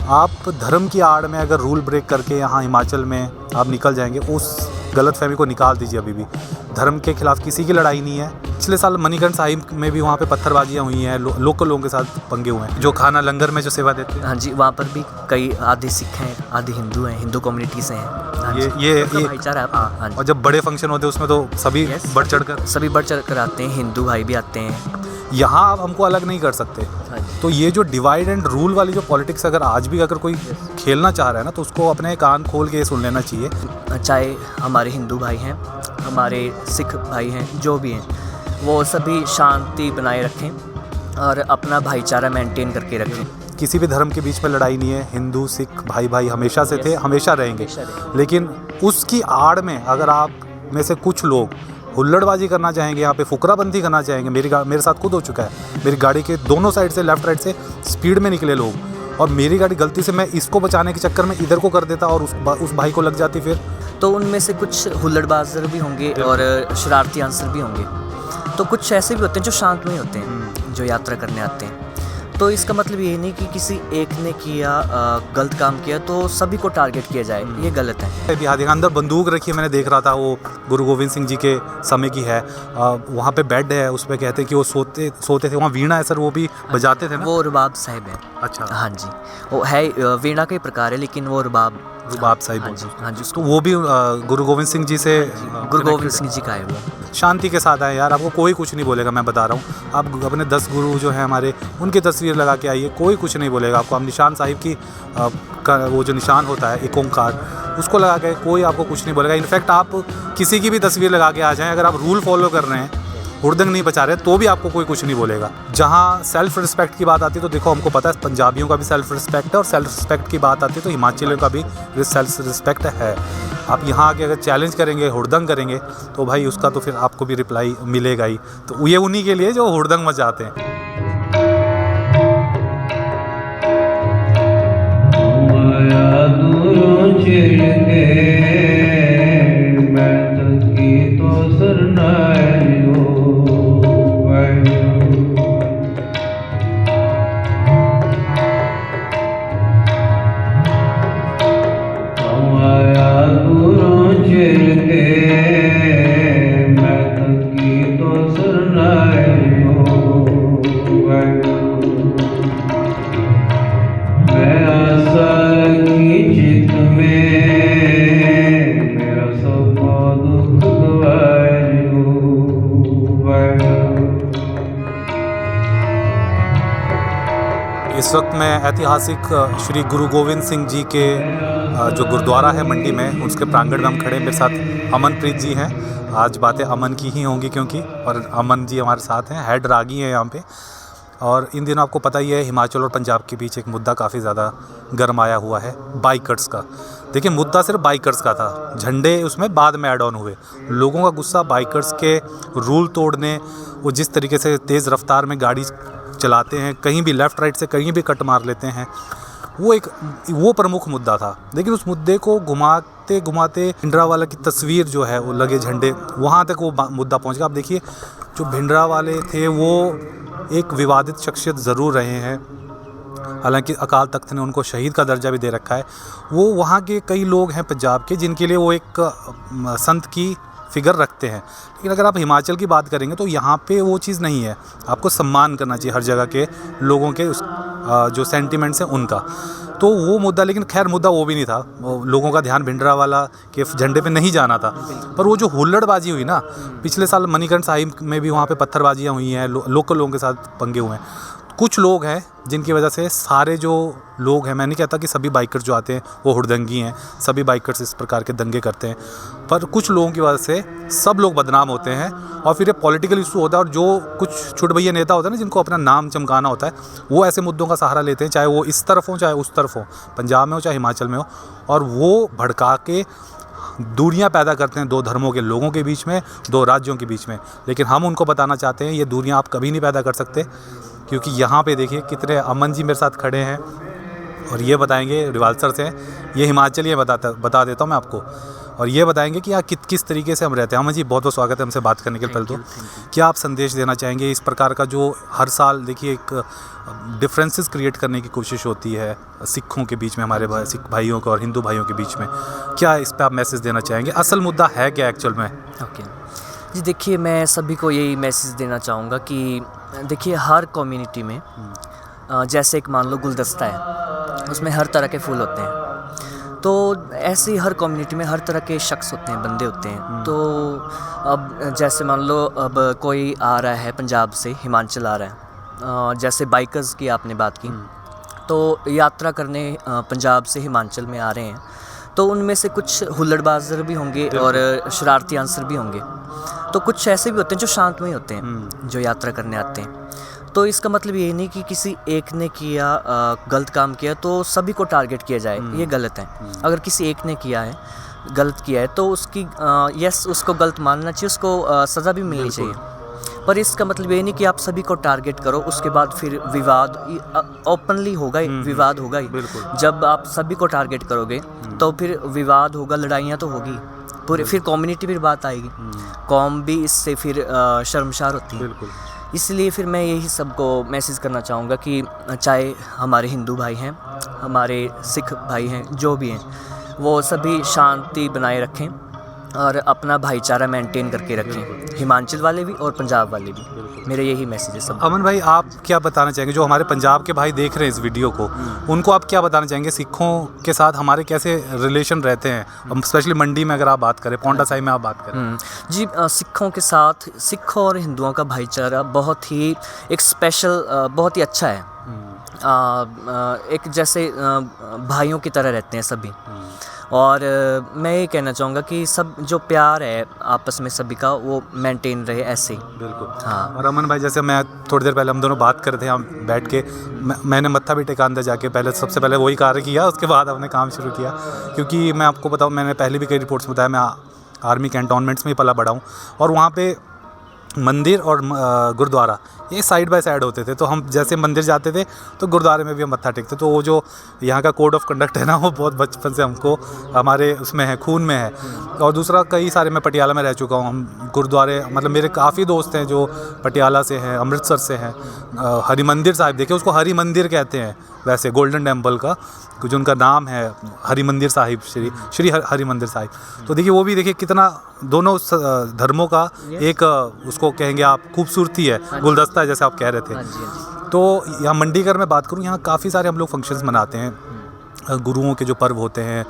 आप धर्म की आड़ में अगर रूल ब्रेक करके यहाँ हिमाचल में आप निकल जाएंगे, उस गलतफहमी को निकाल दीजिए। अभी भी धर्म के खिलाफ किसी की लड़ाई नहीं है। पिछले साल मणिकर्ण साहिब में भी वहाँ पे पत्थरबाजियाँ हुई हैं, लोकल लोगों के साथ पंगे हुए हैं, जो खाना लंगर में जो सेवा देते हैं। हाँ जी, वहाँ पर भी कई आधे सिख हैं, आधे हिंदू हैं, हिंदू कम्युनिटी से हैं। हाँ ये भाईचारा है। हाँ जी। और जब बड़े फंक्शन होते हैं उसमें तो सभी बढ़ चढ़ कर आते हैं, हिंदू भाई भी आते हैं। यहाँ आप हमको अलग नहीं कर सकते। तो ये जो डिवाइड एंड रूल वाली जो पॉलिटिक्स अगर आज भी अगर कोई खेलना चाह रहा है ना, तो उसको अपने कान खोल के सुन लेना चाहिए। चाहे हमारे हिंदू भाई हैं, हमारे सिख भाई हैं, जो भी हैं, वो सभी शांति बनाए रखें और अपना भाईचारा मेंटेन करके रखें। किसी भी धर्म के बीच में लड़ाई नहीं है। हिंदू सिख भाई भाई हमेशा से थे, हमेशा रहेंगे। लेकिन उसकी आड़ में अगर आप में से कुछ लोग हुल्लड़बाजी करना चाहेंगे, यहाँ पे फुकराबंदी करना चाहेंगे, मेरे साथ खुद हो चुका है। मेरी गाड़ी के दोनों साइड से, लेफ्ट राइट से स्पीड में निकले लोग, और मेरी गाड़ी गलती से मैं इसको बचाने के चक्कर में इधर को कर देता और उस भाई को लग जाती। फिर तो उनमें से कुछ हुल्लड़बाज़ भी होंगे और शरारती आंसर भी होंगे। तो कुछ ऐसे भी होते हैं जो शांतमय होते हैं, जो यात्रा करने आते हैं। तो इसका मतलब ये नहीं कि किसी एक ने किया गलत काम किया तो सभी को टारगेट किया जाए, ये गलत है। बिहार अंदर बंदूक रखी है, मैंने देख रहा था, वो गुरु गोविंद सिंह जी के समय की है। वहाँ पे बेड है, उस पर कहते हैं कि वो सोते थे। वहाँ वीणा है सर, वो भी बजाते थे ना? वो रुबाब साहिब है। अच्छा। हाँ जी, वो है वीणा का ही प्रकार है, लेकिन वो रुबाब साहिब। हाँ जी, हाँ जी। तो वो भी गुरु गोविंद सिंह जी से, गुरु गोविंद सिंह जी का है वो। शांति के साथ आए यार, आपको कोई कुछ नहीं बोलेगा। मैं बता रहा हूँ, आप अपने 10 गुरु जो है हमारे, उनकी तस्वीर लगा के आइए, कोई कुछ नहीं बोलेगा आपको। आप निशान साहिब की वो जो निशान होता है, एक ओंकार, उसको लगा के कोई आपको कुछ नहीं बोलेगा। इनफैक्ट आप किसी की भी तस्वीर लगा के आ जाएं, अगर आप रूल फॉलो कर रहे हैं, हुड़दंग नहीं बचा रहे, तो भी आपको कोई कुछ नहीं बोलेगा। जहाँ सेल्फ रिस्पेक्ट की बात आती है, तो देखो हमको पता है पंजाबियों का भी सेल्फ रिस्पेक्ट है, और सेल्फ रिस्पेक्ट की बात आती है तो हिमाचलियों का भी सेल्फ रिस्पेक्ट है। आप यहाँ आके अगर चैलेंज करेंगे, हुड़दंग करेंगे, तो भाई उसका तो फिर आपको भी रिप्लाई मिलेगा ही। तो ये उन्हीं के लिए जो हुड़दंग मचाते हैं। इस वक्त मैं ऐतिहासिक श्री गुरु गोविंद सिंह जी के जो गुरुद्वारा है मंडी में, उसके प्रांगण में हम खड़े। मेरे साथ अमनप्रीत जी हैं। आज बातें अमन की ही होंगी, क्योंकि और अमन जी हमारे साथ हैं, हेड रागी हैं यहाँ पे। और इन दिनों आपको पता ही है, हिमाचल और पंजाब के बीच एक मुद्दा काफ़ी ज़्यादा गरमाया हुआ है, बाइकर्स का। देखिए, मुद्दा सिर्फ बाइकर्स का था, झंडे उसमें बाद में ऐड ऑन हुए। लोगों का गुस्सा बाइकर्स के रूल तोड़ने, वो जिस तरीके से तेज़ रफ्तार में गाड़ी चलाते हैं, कहीं भी लेफ़्ट राइट से कहीं भी कट मार लेते हैं, वो प्रमुख मुद्दा था। लेकिन उस मुद्दे को घुमाते घुमाते भिंडरावाला की तस्वीर जो है, वो लगे झंडे, वहाँ तक वो मुद्दा पहुँच गया। आप देखिए, जो भिंडरावाले थे वो एक विवादित शख्सियत ज़रूर रहे हैं, हालांकि अकाल तख्त ने उनको शहीद का दर्जा भी दे रखा है। वो वहाँ के कई लोग हैं पंजाब के, जिनके लिए वो एक संत की फिगर रखते हैं। लेकिन अगर आप हिमाचल की बात करेंगे तो यहाँ पे वो चीज़ नहीं है। आपको सम्मान करना चाहिए हर जगह के लोगों के, जो सेंटिमेंट्स हैं उनका। तो वो मुद्दा, लेकिन खैर मुद्दा वो भी नहीं था। लोगों का ध्यान भिंडरावाला के झंडे पे नहीं जाना था। पर वो जो हुल्लड़बाजी हुई ना, पिछले साल मणिकर्ण साहिब में भी वहाँ पे पत्थरबाजियाँ हुई हैं, लोकल लोगों के साथ पंगे हुए हैं। कुछ लोग हैं जिनकी वजह से सारे जो लोग हैं, मैं नहीं कहता कि सभी बाइकर्स जो आते हैं वो हुड़दंगी हैं, सभी बाइकर्स इस प्रकार के दंगे करते हैं, पर कुछ लोगों की वजह से सब लोग बदनाम होते हैं। और फिर ये पॉलिटिकल इशू होता है, और जो कुछ छुटभैया नेता होता है ना, जिनको अपना नाम चमकाना होता है, वो ऐसे मुद्दों का सहारा लेते हैं, चाहे वो इस तरफ हो चाहे उस तरफ हो, पंजाब में हो चाहे हिमाचल में हो, और वो भड़का के दूरियां पैदा करते हैं दो धर्मों के लोगों के बीच में, दो राज्यों के बीच में। लेकिन हम उनको बताना चाहते हैं, ये दूरियां आप कभी नहीं पैदा कर सकते, क्योंकि यहाँ पे देखिए कितने अमन जी मेरे साथ खड़े हैं और ये बताएंगे, रिवाल्सर से हैं, ये हिमाचली है, बता देता हूँ मैं आपको। और ये बताएंगे कि यहाँ किस तरीके से हम रहते हैं। अमन जी, बहुत बहुत स्वागत है हमसे बात करने के लिए। पहले तो क्या आप संदेश देना चाहेंगे इस प्रकार का जो हर साल देखिए एक डिफरेंसेस क्रिएट करने की कोशिश होती है सिखों के बीच में, हमारे सिख भाइयों को और हिंदू भाइयों के बीच में, क्या इस पर आप मैसेज देना चाहेंगे? असल मुद्दा है क्या एक्चुअल में? ओके जी, देखिए मैं सभी को यही मैसेज देना चाहूँगा कि देखिए हर कम्युनिटी में जैसे एक मान लो गुलदस्ता है, उसमें हर तरह के फूल होते हैं, तो ऐसे ही हर कम्युनिटी में हर तरह के शख्स होते हैं, बंदे होते हैं। तो अब जैसे मान लो अब कोई आ रहा है पंजाब से हिमाचल आ रहा है, जैसे बाइकर्स की आपने बात की, तो यात्रा करने पंजाब से हिमाचल में आ रहे हैं, तो उनमें से कुछ हुल्लड़बाज़ भी होंगे और शरारती आंसर भी होंगे। तो कुछ ऐसे भी होते हैं जो शांतमय होते हैं, जो यात्रा करने आते हैं। तो इसका मतलब ये नहीं कि किसी एक ने किया गलत काम किया तो सभी को टारगेट किया जाए, ये गलत है। अगर किसी एक ने किया है, गलत किया है, तो उसकी यस उसको गलत मानना चाहिए, उसको सज़ा भी मिलनी चाहिए। पर इसका मतलब ये नहीं कि आप सभी को टारगेट करो, उसके बाद फिर विवाद ओपनली होगा ही, विवाद होगा ही। जब आप सभी को टारगेट करोगे तो फिर विवाद होगा, लड़ाइयाँ तो होगी पूरे, फिर कम्युनिटी फिर बात आएगी, कौम भी इससे फिर शर्मशार होती है। इसलिए फिर मैं यही सबको मैसेज करना चाहूँगा कि चाहे हमारे हिंदू भाई हैं, हमारे सिख भाई हैं, जो भी हैं, वो सभी शांति बनाए रखें और अपना भाईचारा मेंटेन करके रखें, हिमाचल वाले भी और पंजाब वाले भी। मेरा यही मैसेज है सब। अमन भाई, आप क्या बताना चाहेंगे जो हमारे पंजाब के भाई देख रहे हैं इस वीडियो को, उनको आप क्या बताना चाहेंगे? सिखों के साथ हमारे कैसे रिलेशन रहते हैं, स्पेशली मंडी में अगर आप बात करें, पौंटा साहिब में आप बात करें? जी, सिखों के साथ सिखों और हिंदुओं का भाईचारा बहुत ही एक स्पेशल, बहुत ही अच्छा है। एक जैसे भाइयों की तरह रहते हैं सभी। और मैं ये कहना चाहूँगा कि सब जो प्यार है आपस में सभी का, वो मेंटेन रहे ऐसे ही। बिल्कुल, हाँ। और अमन भाई, जैसे मैं थोड़ी देर पहले हम दोनों बात कर रहे थे, हम बैठ के मैंने मत्था भी टेका अंदर जाके, पहले सबसे पहले वही कार्य किया, उसके बाद हमने काम शुरू किया। क्योंकि मैं आपको बताऊँ, मैंने पहले भी कई रिपोर्ट्स बताया, मैं आर्मी कैंटोनमेंट्स में ही पला बड़ा हूँ, और वहाँ पे मंदिर और गुरुद्वारा ये साइड बाय साइड होते थे। तो हम जैसे मंदिर जाते थे तो गुरुद्वारे में भी हम मत्था टेकते। तो वो जो यहाँ का कोड ऑफ कंडक्ट है ना, वो बहुत बचपन से हमको हमारे उसमें है, खून में है। और दूसरा, कई सारे, मैं पटियाला में रह चुका हूँ, हम गुरुद्वारे, मतलब मेरे काफ़ी दोस्त हैं जो पटियाला से हैं, अमृतसर से हैं। हरि मंदिर साहिब, देखिए उसको हरि मंदिर कहते हैं वैसे, गोल्डन टेम्पल का जो उनका नाम है, हरि मंदिर साहिब, श्री हरि मंदिर साहिब। तो देखिए वो भी, देखिए कितना दोनों धर्मों का एक उसको कहेंगे आप खूबसूरती है, गुलदस्ता है जैसे आप कह रहे थे। तो यहाँ मंडीगर में बात करूँ, यहाँ काफ़ी सारे हम लोग फंक्शंस मनाते हैं, गुरुओं के जो पर्व होते हैं।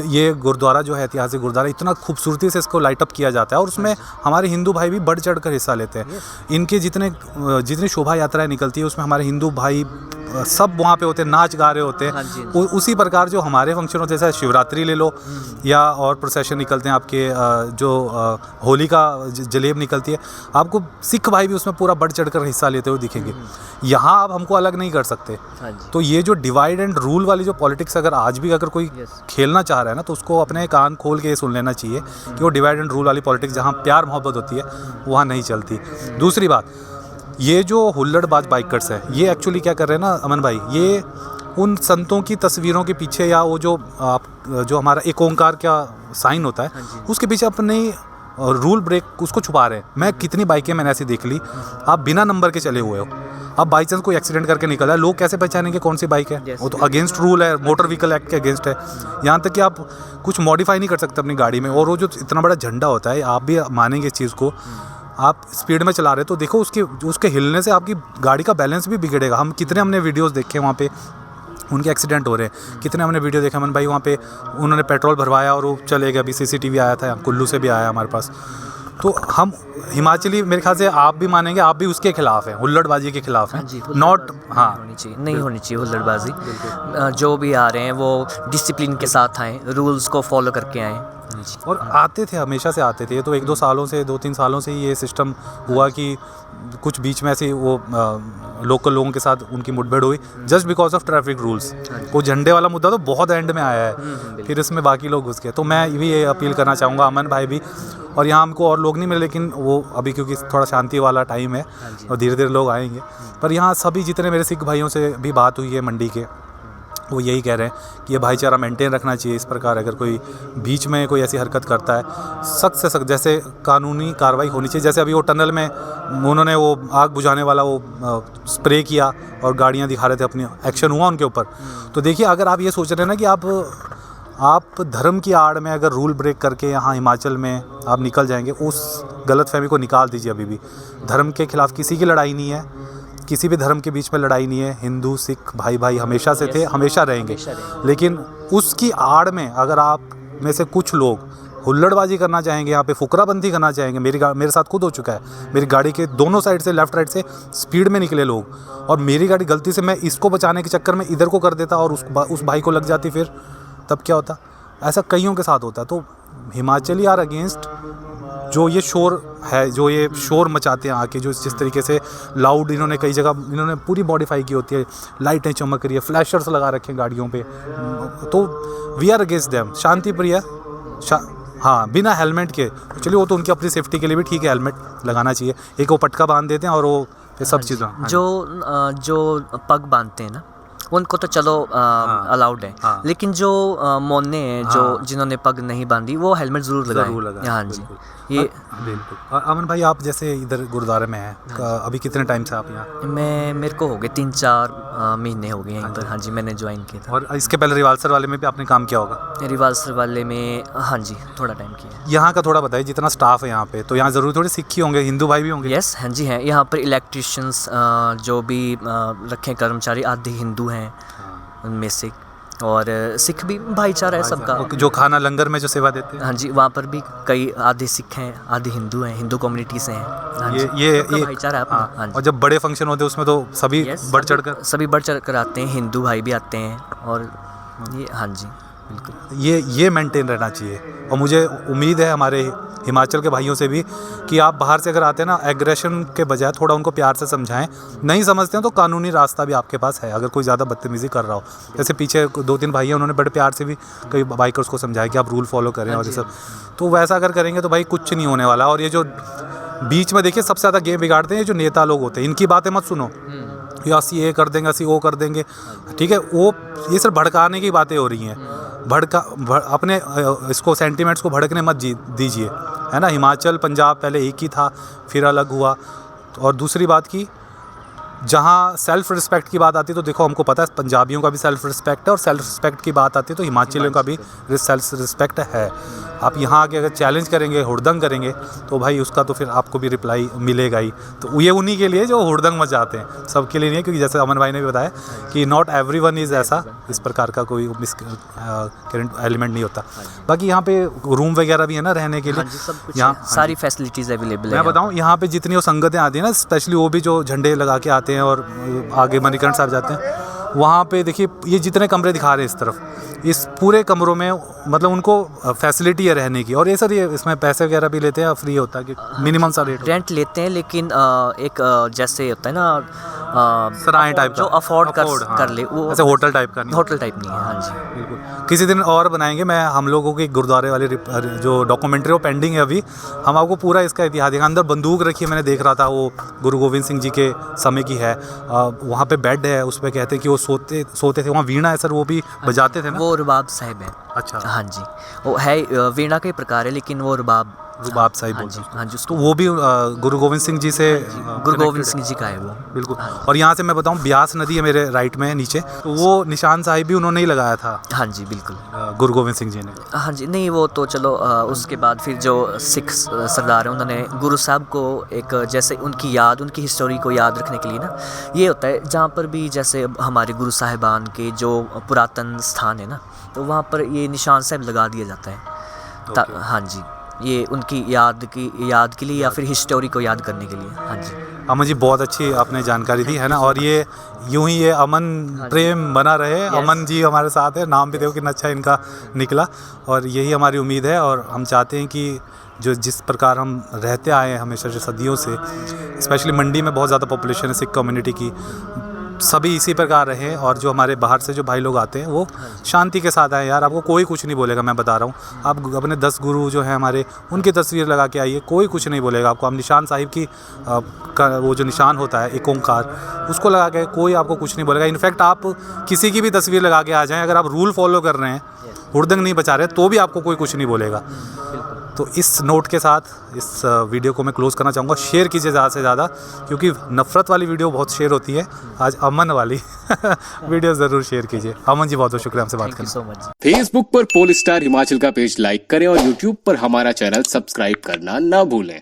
ये गुरुद्वारा जो है, ऐतिहासिक गुरुद्वारा, इतना खूबसूरती से इसको लाइट अप किया जाता है, और उसमें हमारे हिंदू भाई भी बढ़ चढ़ कर हिस्सा लेते हैं। इनके जितनी शोभा यात्राएं निकलती है, उसमें हमारे हिंदू भाई सब वहाँ पे होते हैं, नाच गा रहे होते हैं। उसी प्रकार जो हमारे फंक्शन होते हैं, जैसे शिवरात्रि ले लो, या और प्रोसेशन निकलते हैं आपके, जो होली का जलेब निकलती है, आपको सिख भाई भी उसमें पूरा बढ़ चढ़ कर हिस्सा लेते हुए दिखेंगे। यहाँ आप हमको अलग नहीं कर सकते। तो ये जो डिवाइड एंड रूल वाली जो पॉलिटिक्स, अगर आज भी अगर कोई खेलना चाह रहा है ना, तो उसको अपने कान खोल के सुन लेना चाहिए कि वो डिवाइड एंड रूल वाली पॉलिटिक्स, जहाँ प्यार मोहब्बत होती है, वहाँ नहीं चलती। दूसरी बात, ये जो हुल्लड़बाज बाइकर्स हैं, ये एक्चुअली क्या कर रहे हैं ना अमन भाई, ये उन संतों की तस्वीरों के पीछे, या वो जो जो हमारा एक ओंकार का साइन होता है, उसके पीछे अपने रूल ब्रेक उसको छुपा रहे हैं। मैं कितनी बाइकें मैंने ऐसी देख ली, आप बिना नंबर के चले हुए हो, अब बाई चांस कोई एक्सीडेंट करके निकला है, लोग कैसे पहचानेंगे कौन सी बाइक है? वो तो अगेंस्ट रूल है, मोटर व्हीकल एक्ट के अगेंस्ट है। यहाँ तक कि आप कुछ मॉडिफाई नहीं कर सकते अपनी गाड़ी में। और वो जो इतना बड़ा झंडा होता है, आप भी मानेंगे इस चीज़ को, आप स्पीड में चला रहे तो देखो उसके हिलने से आपकी गाड़ी का बैलेंस भी बिगड़ेगा। हमने वीडियोस देखे वहाँ पे, उनके एक्सीडेंट हो रहे हैं, कितने हमने वीडियो देखा अमन भाई। वहाँ पे उन्होंने पेट्रोल भरवाया और वो चले गए। अभी CCTV आया था, कुल्लू से भी आया हमारे पास। तो हम हिमाचली, मेरे ख्याल से आप भी मानेंगे, आप भी उसके खिलाफ हैं, हुल्लड़बाजी के खिलाफ हैं। नॉट, हाँ, नहीं होनी चाहिए हुल्लड़बाजी। जो भी आ रहे हैं वो डिसिप्लिन के साथ आएँ, रूल्स को फॉलो करके आएँ। और आते थे, हमेशा से आते थे। ये तो 1-2 सालों से, 2-3 सालों से ही ये सिस्टम हुआ कि कुछ बीच में ऐसे वो लोकल लोगों के साथ उनकी मुठभेड़ हुई, just because of traffic rules. वो झंडे वाला मुद्दा तो बहुत एंड में आया है, फिर इसमें बाकी लोग घुस गए। तो मैं भी ये अपील करना चाहूँगा, अमन भाई भी, और यहाँ हमको और लोग नहीं मिले, लेकिन वो अभी क्योंकि थोड़ा शांति वाला टाइम है और धीरे धीरे लोग आएंगे। पर यहाँ सभी जितने मेरे सिख भाइयों से भी बात हुई है मंडी के, वो यही कह रहे हैं कि ये भाईचारा मेंटेन रखना चाहिए। इस प्रकार अगर कोई बीच में कोई ऐसी हरकत करता है, सख्त से सख्त जैसे कानूनी कार्रवाई होनी चाहिए। जैसे अभी वो टनल में उन्होंने वो आग बुझाने वाला वो स्प्रे किया और गाड़ियाँ दिखा रहे थे, अपनी एक्शन हुआ उनके ऊपर। तो देखिए, अगर आप ये सोच रहे हैं ना कि आप धर्म की आड़ में अगर रूल ब्रेक करके यहाँ हिमाचल में आप निकल जाएंगे, उस गलतफहमी को निकाल दीजिए। अभी भी धर्म के खिलाफ किसी की लड़ाई नहीं है, किसी भी धर्म के बीच में लड़ाई नहीं है। हिंदू सिख भाई भाई हमेशा से थे, हमेशा रहेंगे। लेकिन उसकी आड़ में अगर आप में से कुछ लोग हुल्लड़बाजी करना चाहेंगे, यहाँ पे फुकराबंदी करना चाहेंगे, मेरे साथ खुद हो चुका है। मेरी गाड़ी के दोनों साइड से, लेफ्ट राइट से स्पीड में निकले लोग, और मेरी गाड़ी गलती से मैं इसको बचाने के चक्कर में इधर को कर देता और उस भाई को लग जाती, फिर तब क्या होता? ऐसा कईयों के साथ होता है। तो हिमाचली आर अगेंस्ट जो ये शोर है, जो ये शोर मचाते हैं आके, जो जिस तरीके से लाउड इन्होंने कई जगह इन्होंने पूरी मॉडिफाई की होती है, लाइटें चमक रही है, फ्लैशर्स लगा रखे हैं गाड़ियों पे, तो वी आर अगेंस्ट देम। शांति प्रिय, हाँ, बिना हेलमेट के, चलिए वो तो उनकी अपनी सेफ्टी के लिए भी ठीक है, हेलमेट लगाना चाहिए। एक वो पटका बांध देते हैं और वो ये सब चीज़ें जो पग बांधते हैं ना, उनको तो चलो अलाउड है। लेकिन जो मोने हैं, जो जिन्होंने पग नहीं बांधी, वो हेलमेट ज़रूर लगाएं। हाँ जी, ये बिल्कुल। अमन भाई, आप जैसे इधर गुरुद्वारे में हैं, अभी कितने टाइम से आप यहाँ? मेरे को हो गए 3-4 महीने हो गए यहीं पर। हाँ जी, मैंने ज्वाइन किया था। और इसके पहले रिवाल्सर वाले में भी आपने काम किया होगा? रिवाल्सर वाले में हाँ जी, थोड़ा टाइम किया। यहाँ का थोड़ा बताइए, जितना स्टाफ है यहाँ पे, तो यहाँ ज़रूर थोड़े सिख ही होंगे, हिंदू भाई भी होंगे? यस, हाँ जी हैं। यहाँ पर इलेक्ट्रिशियंस जो भी रखे कर्मचारी, आधे हिंदू हैं उनमें से, और सिख भी भाईचारा है सबका। जो खाना लंगर में जो सेवा देते हैं, हाँ जी, वहाँ पर भी कई आधे सिख हैं, आधे हिंदू हैं, हिंदू कम्युनिटी से हैं। हाँ ये भाईचारा है अपना। हाँ जी। और जब बड़े फंक्शन होते हैं उसमें तो सभी बढ़ चढ़ कर आते हैं, हिंदू भाई भी आते हैं, और ये हाँ जी बिल्कुल ये मेंटेन रहना चाहिए। और मुझे उम्मीद है हमारे हिमाचल के भाइयों से भी कि आप बाहर से अगर आते हैं ना, एग्रेशन के बजाय थोड़ा उनको प्यार से समझाएं। नहीं समझते हैं तो कानूनी रास्ता भी आपके पास है, अगर कोई ज़्यादा बदतमीज़ी कर रहा हो। जैसे पीछे 2-3 भाई हैं, उन्होंने बड़े प्यार से भी कई बाइकर्स को समझाया कि आप रूल फॉलो करें और ये सब। तो वैसा अगर करेंगे तो भाई कुछ नहीं होने वाला। और ये जो बीच में देखिए सबसे ज़्यादा गेम बिगाड़ते हैं ये जो नेता लोग होते हैं, इनकी बातें मत सुनो, या असी ये कर देंगे, असी वो कर देंगे, ठीक है? वो ये सिर्फ भड़काने की बातें हो रही हैं। अपने इसको सेंटिमेंट्स को भड़कने मत दीजिए, है ना? हिमाचल पंजाब पहले एक ही था, फिर अलग हुआ। और दूसरी बात की, जहाँ सेल्फ़ रिस्पेक्ट की बात आती है तो देखो, हमको पता है पंजाबियों का भी सेल्फ़ रिस्पेक्ट है, और सेल्फ़ रिस्पेक्ट की बात आती है तो हिमाचलियों का भी सेल्फ़ रिस्पेक्ट है। आप यहाँ आके अगर चैलेंज करेंगे, हुड़दंग करेंगे, तो भाई उसका तो फिर आपको भी रिप्लाई मिलेगा ही। तो ये उन्हीं के लिए जो हुड़दंग मचाते हैं, सबके लिए नहीं है। क्योंकि जैसे अमन भाई ने भी बताया कि नॉट एवरीवन इज़ ऐसा, इस प्रकार का कोई करंट एलिमेंट नहीं होता। बाकी यहाँ पे रूम वगैरह भी है ना रहने के लिए, यहाँ सारी फैसिलिटीज़ अवेलेबल है। मैं बताऊँ, यहाँ पे जितनी वो संगतें आती हैं ना, स्पेशली वो भी जो झंडे लगा के आते हैं और आगे मणिकर्ण साहब जाते हैं, वहाँ पे देखिए ये जितने कमरे दिखा रहे हैं इस तरफ, इस पूरे कमरों में मतलब उनको फैसिलिटी है रहने की। और ये सर, ये इसमें पैसे वगैरह भी लेते हैं, फ्री होता है कि मिनिमम सा रेंट लेते हैं? लेकिन एक जैसे होता है ना सराय टाइप जो अफोर्ड कर ले, वो ऐसे होटल टाइप का नहीं है। हाँ जी बिल्कुल। किसी दिन और बनाएंगे, मैं हम लोगों की गुरुद्वारे वाली जो डॉक्यूमेंट्री वो पेंडिंग है अभी, हम आपको पूरा इसका इतिहास दिखाएंगे। अंदर बंदूक रखी है, मैंने देख रहा था, वो गुरु गोविंद सिंह जी के समय की है। वहाँ पे बेड है, उस पर कहते हैं कि वो सोते थे। वहाँ वीणा है सर, वो भी बजाते थे ना? वो रुबाब साहिब है। अच्छा, हाँ जी, वो है वीणा के प्रकार है, लेकिन वो रुबाब साहिब बोलते हैं। हाँ जी, तो वो भी गुरु गोविंद सिंह जी से, गुरु गोविंद सिंह जी का है वो, बिल्कुल। और यहाँ से मैं बताऊँ, ब्यास नदी है मेरे राइट में नीचे, तो वो निशान साहिब भी उन्होंने ही लगाया था। हाँ जी बिल्कुल, गुरु गोविंद सिंह जी ने। हाँ जी, नहीं वो तो चलो उसके बाद फिर जो सिख सरदार हैं, उन्होंने गुरु साहब को एक जैसे उनकी याद, उनकी हिस्टोरी को याद रखने के लिए ना, ये होता है जहाँ पर भी जैसे हमारे गुरु साहिबान के जो पुरातन स्थान है ना, तो वहाँ पर ये निशान साहिब लगा दिया जाता है। हाँ जी, ये उनकी याद के लिए या फिर हिस्टोरी को याद करने के लिए। हाँ जी अमन जी, बहुत अच्छी आपने जानकारी दी, है ना? और ये यूं ही ये अमन प्रेम बना रहे। अमन जी हमारे साथ है, नाम भी देखो कितना अच्छा इनका निकला, और यही हमारी उम्मीद है। और हम चाहते हैं कि जिस प्रकार हम रहते आए हैं हमेशा से, सदियों से, स्पेशली मंडी में बहुत ज़्यादा पॉपुलेशन है सिख कम्युनिटी की, सभी इसी प्रकार रहें और जो हमारे बाहर से जो भाई लोग आते हैं वो शांति के साथ आए यार। आपको कोई कुछ नहीं बोलेगा, मैं बता रहा हूँ। आप अपने 10 गुरु जो हैं हमारे, उनकी तस्वीर लगा के आइए, कोई कुछ नहीं बोलेगा आपको। हम निशान साहिब की वो जो निशान होता है एक ओंकार, उसको लगा के कोई आपको कुछ नहीं बोलेगा। इनफैक्ट आप किसी की भी तस्वीर लगा के आ जाएँ, अगर आप रूल फॉलो कर रहे हैं, हुड़दंग नहीं बचा रहे, तो भी आपको कोई कुछ नहीं बोलेगा। तो इस नोट के साथ इस वीडियो को मैं क्लोज़ करना चाहूँगा। शेयर कीजिए ज़्यादा से ज़्यादा, क्योंकि नफ़रत वाली वीडियो बहुत शेयर होती है, आज अमन वाली वीडियो ज़रूर शेयर कीजिए। अमन जी बहुत बहुत शुक्रिया हमसे बात थैंक यू करने। So much. फेसबुक पर पोलस्टार हिमाचल का पेज लाइक करें और यूट्यूब पर हमारा चैनल सब्सक्राइब करना ना भूलें।